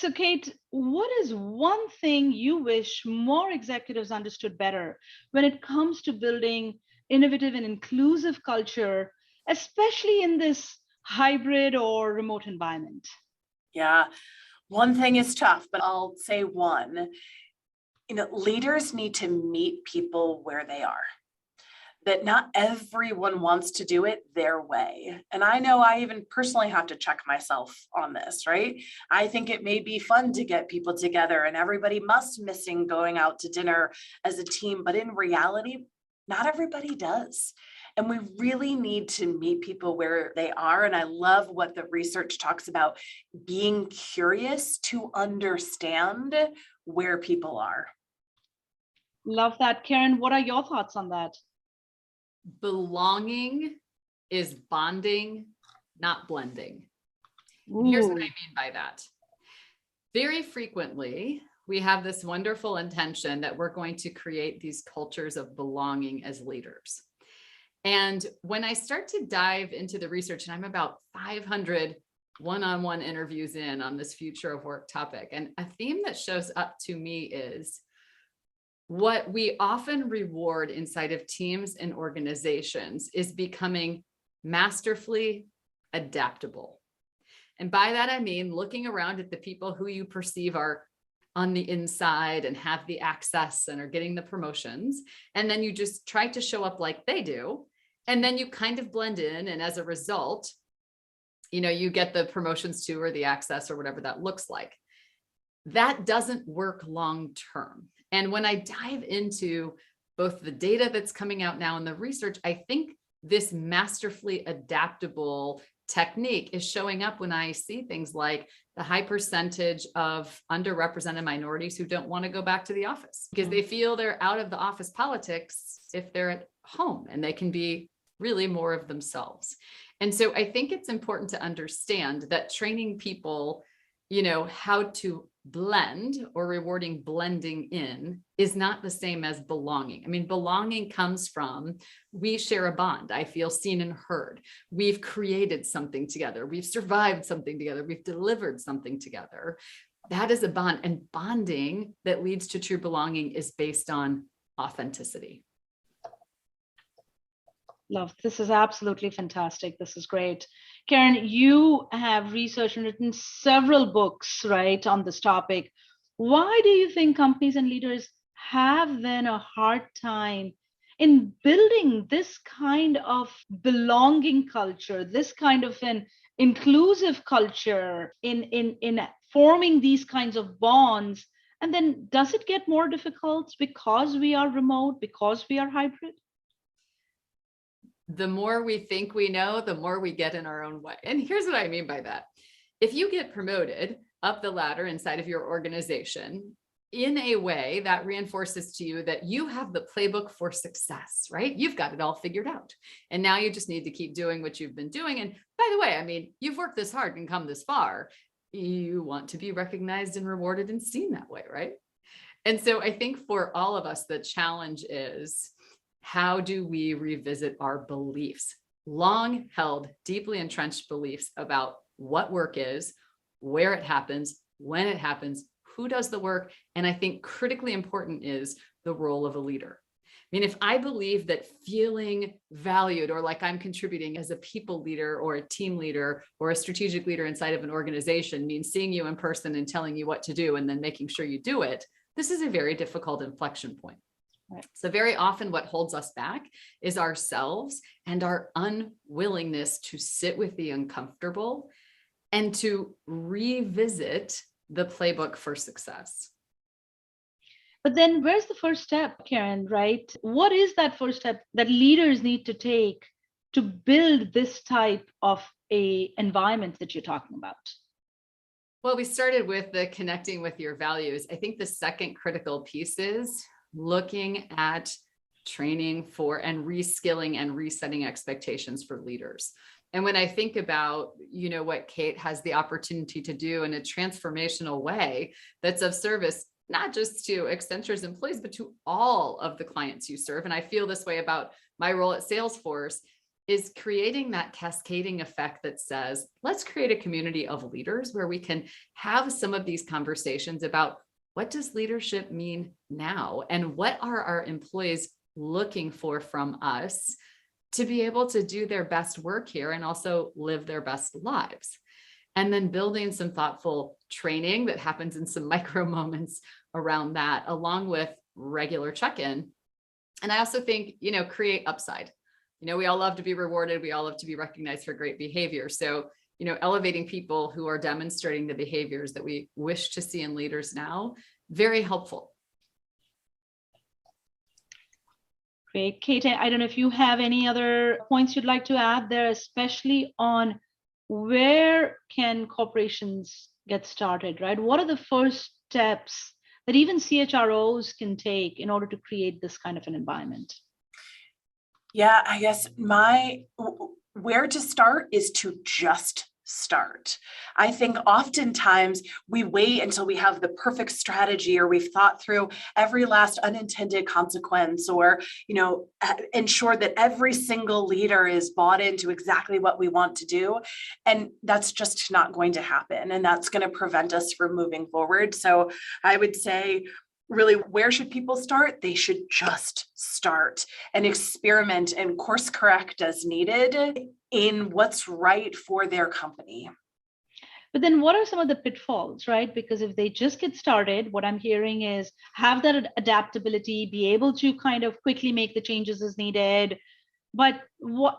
So, Kate, what is one thing you wish more executives understood better when it comes to building innovative and inclusive culture, especially in this hybrid or remote environment? Yeah, one thing is tough, but I'll say one. Leaders need to meet people where they are, that not everyone wants to do it their way. And I know I even personally have to check myself on this, right? I think it may be fun to get people together and everybody must missing going out to dinner as a team, but in reality, not everybody does. And we really need to meet people where they are. And I love what the research talks about, being curious to understand where people are. Love that. Karen, what are your thoughts on that? Belonging is bonding, not blending. And here's what I Ooh, mean by that. Very frequently, we have this wonderful intention that we're going to create these cultures of belonging as leaders. And when I start to dive into the research, and I'm about 500 one-on-one interviews in on this future of work topic, and a theme that shows up to me is what we often reward inside of teams and organizations is becoming masterfully adaptable. And by that, I mean looking around at the people who you perceive are on the inside and have the access and are getting the promotions. And then you just try to show up like they do. And then you kind of blend in. And as a result, you get the promotions too, or the access or whatever that looks like. That doesn't work long term. And when I dive into both the data that's coming out now and the research, I think this masterfully adaptable technique is showing up when I see things like the high percentage of underrepresented minorities who don't want to go back to the office because they feel they're out of the office politics if they're at home and they can be really more of themselves. And so I think it's important to understand that training people, how to blend or rewarding blending in is not the same as belonging. I mean, belonging comes from, we share a bond. I feel seen and heard. We've created something together. We've survived something together. We've delivered something together. That is a bond. And bonding that leads to true belonging is based on authenticity. love. This is absolutely fantastic. This is great. Karen, you have researched and written several books, right, on this topic. Why do you think companies and leaders have then a hard time in building this kind of belonging culture, this kind of an inclusive culture in forming these kinds of bonds? And then does it get more difficult because we are remote, because we are hybrid? The more we think we know, the more we get in our own way. And here's what I mean by that. If you get promoted up the ladder inside of your organization, in a way that reinforces to you that you have the playbook for success, right? You've got it all figured out. And now you just need to keep doing what you've been doing. And by the way, I mean, you've worked this hard and come this far. You want to be recognized and rewarded and seen that way, right? And so I think for all of us, the challenge is, how do we revisit our beliefs, long held, deeply entrenched beliefs about what work is, where it happens, when it happens, who does the work? And I think critically important is the role of a leader. I mean, if I believe that feeling valued or like I'm contributing as a people leader or a team leader or a strategic leader inside of an organization means seeing you in person and telling you what to do and then making sure you do it, this is a very difficult inflection point. Right. So very often what holds us back is ourselves and our unwillingness to sit with the uncomfortable and to revisit the playbook for success. But then where's the first step, Karen, right? What is that first step that leaders need to take to build this type of a environment that you're talking about? Well, we started with the connecting with your values. I think the second critical piece is looking at training for and reskilling and resetting expectations for leaders. And when I think about, what Kate has the opportunity to do in a transformational way that's of service, not just to Accenture's employees, but to all of the clients you serve. And I feel this way about my role at Salesforce. is creating that cascading effect that says, let's create a community of leaders where we can have some of these conversations about what does leadership mean now? And what are our employees looking for from us to be able to do their best work here and also live their best lives? And then building some thoughtful training that happens in some micro moments around that, along with regular check-in. And I also think, create upside. We all love to be rewarded. We all love to be recognized for great behavior. So, elevating people who are demonstrating the behaviors that we wish to see in leaders now, very helpful. Great. Kate, I don't know if you have any other points you'd like to add there, especially on where can corporations get started, right? What are the first steps that even CHROs can take in order to create this kind of an environment? Yeah, I guess where to start is to just start. I think oftentimes we wait until we have the perfect strategy, or we've thought through every last unintended consequence, or, ensure that every single leader is bought into exactly what we want to do. And that's just not going to happen. And that's going to prevent us from moving forward. So I would say, really, where should people start? They should just start and experiment and course correct as needed in what's right for their company. But then what are some of the pitfalls, right? Because if they just get started, what I'm hearing is have that adaptability, be able to kind of quickly make the changes as needed. But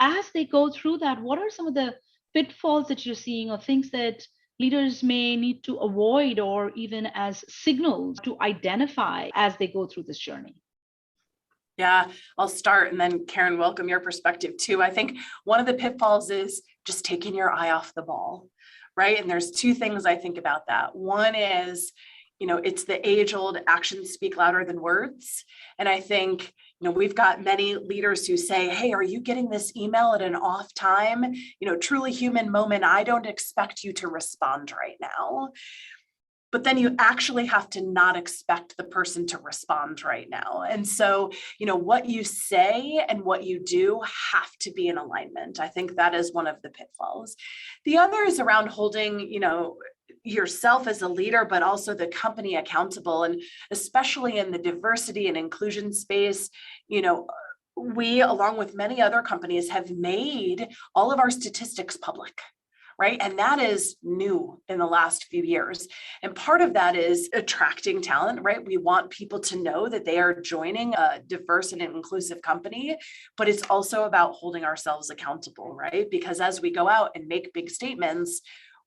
as they go through that, what are some of the pitfalls that you're seeing, or things that leaders may need to avoid, or even as signals to identify as they go through this journey? Yeah, I'll start, and then Karen, welcome your perspective too. I think one of the pitfalls is just taking your eye off the ball, right? And there's two things I think about that. One is, it's the age-old actions speak louder than words. And I think, we've got many leaders who say, hey, are you getting this email at an off time? Truly human moment. I don't expect you to respond right now. But then you actually have to not expect the person to respond right now. And so, what you say and what you do have to be in alignment. I think that is one of the pitfalls. The other is around holding, yourself as a leader, but also the company accountable. And especially in the diversity and inclusion space, we, along with many other companies, have made all of our statistics public. Right. And that is new in the last few years. And part of that is attracting talent, right? We want people to know that they are joining a diverse and inclusive company, but it's also about holding ourselves accountable, right? Because as we go out and make big statements,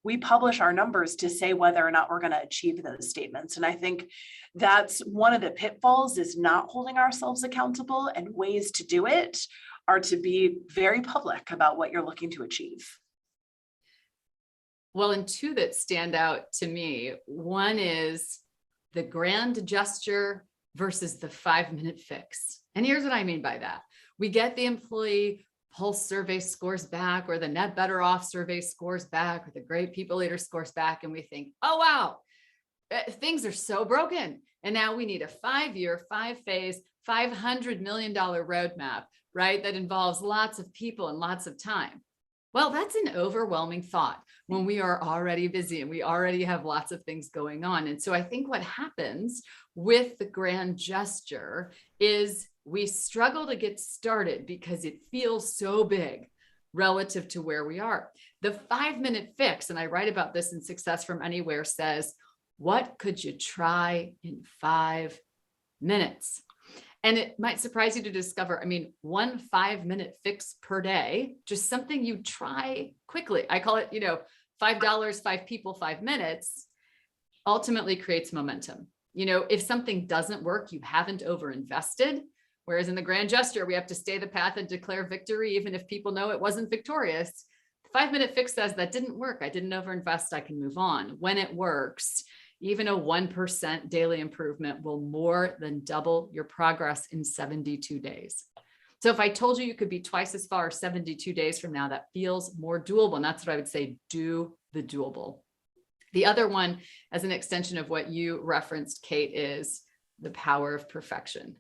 we publish our numbers to say whether or not we're going to achieve those statements. And I think that's one of the pitfalls, is not holding ourselves accountable, and ways to do it are to be very public about what you're looking to achieve. Well, and two that stand out to me. One is the grand gesture versus the 5-minute fix. And here's what I mean by that. We get the employee pulse survey scores back, or the net better off survey scores back, or the great people leader scores back. And we think, oh, wow, things are so broken. And now we need a 5-year, 5-phase, $500 million roadmap, right? That involves lots of people and lots of time. Well, that's an overwhelming thought when we are already busy and we already have lots of things going on. And so I think what happens with the grand gesture is we struggle to get started because it feels so big relative to where we are. The 5-minute fix, and I write about this in Success from Anywhere, says, what could you try in 5 minutes? And it might surprise you to discover, one 5-minute fix per day, just something you try quickly. I call it, $5, 5 people, 5 minutes, ultimately creates momentum. If something doesn't work, you haven't overinvested. Whereas in the grand gesture, we have to stay the path and declare victory, even if people know it wasn't victorious. The 5-minute fix says that didn't work. I didn't overinvest. I can move on. When it works, even a 1% daily improvement will more than double your progress in 72 days. So if I told you could be twice as far 72 days from now, that feels more doable. And that's what I would say, do the doable. The other one, as an extension of what you referenced, Kate, is the power of perfection.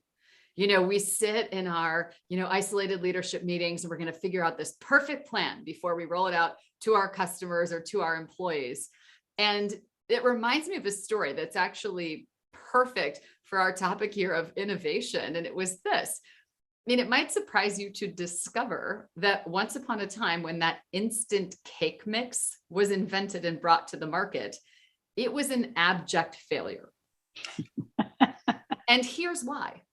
We sit in our, isolated leadership meetings and we're going to figure out this perfect plan before we roll it out to our customers or to our employees. And it reminds me of a story that's actually perfect for our topic here of innovation. And it was this. It might surprise you to discover that once upon a time when that instant cake mix was invented and brought to the market, it was an abject failure. And here's why.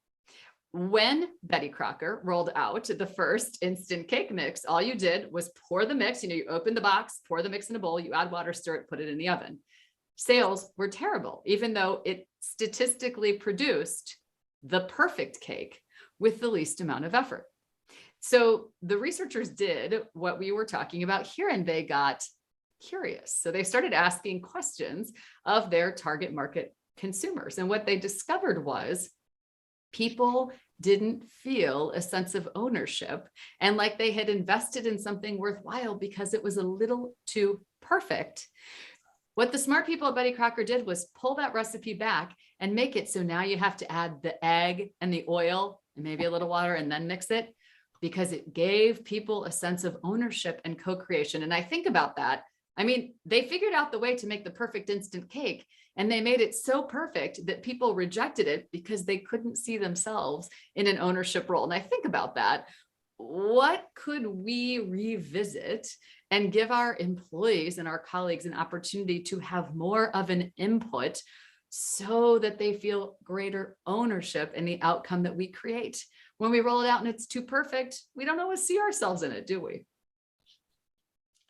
When Betty Crocker rolled out the first instant cake mix, all you did was pour the mix, you open the box, pour the mix in a bowl, you add water, stir it, put it in the oven. Sales were terrible, even though it statistically produced the perfect cake with the least amount of effort. So the researchers did what we were talking about here, and they got curious. So they started asking questions of their target market consumers. And what they discovered was people didn't feel a sense of ownership and like they had invested in something worthwhile because it was a little too perfect. What the smart people at Betty Crocker did was pull that recipe back and make it so now you have to add the egg and the oil and maybe a little water and then mix it, because it gave people a sense of ownership and co-creation. And I think about that. They figured out the way to make the perfect instant cake, and they made it so perfect that people rejected it because they couldn't see themselves in an ownership role. And I think about that. What could we revisit and give our employees and our colleagues an opportunity to have more of an input so that they feel greater ownership in the outcome that we create? When we roll it out and it's too perfect, we don't always see ourselves in it, do we?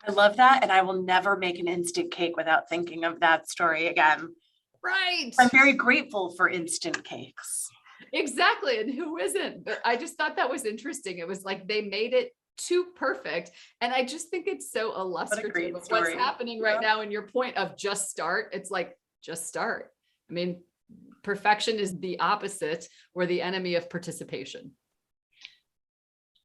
I love that. And I will never make an instant cake without thinking of that story again. Right. I'm very grateful for instant cakes. Exactly. And who isn't? But I just thought that was interesting. It was like they made it too perfect. And I just think it's so illustrative of what's happening right now. In your point of just start, it's like, just start. Perfection is the opposite or the enemy of participation.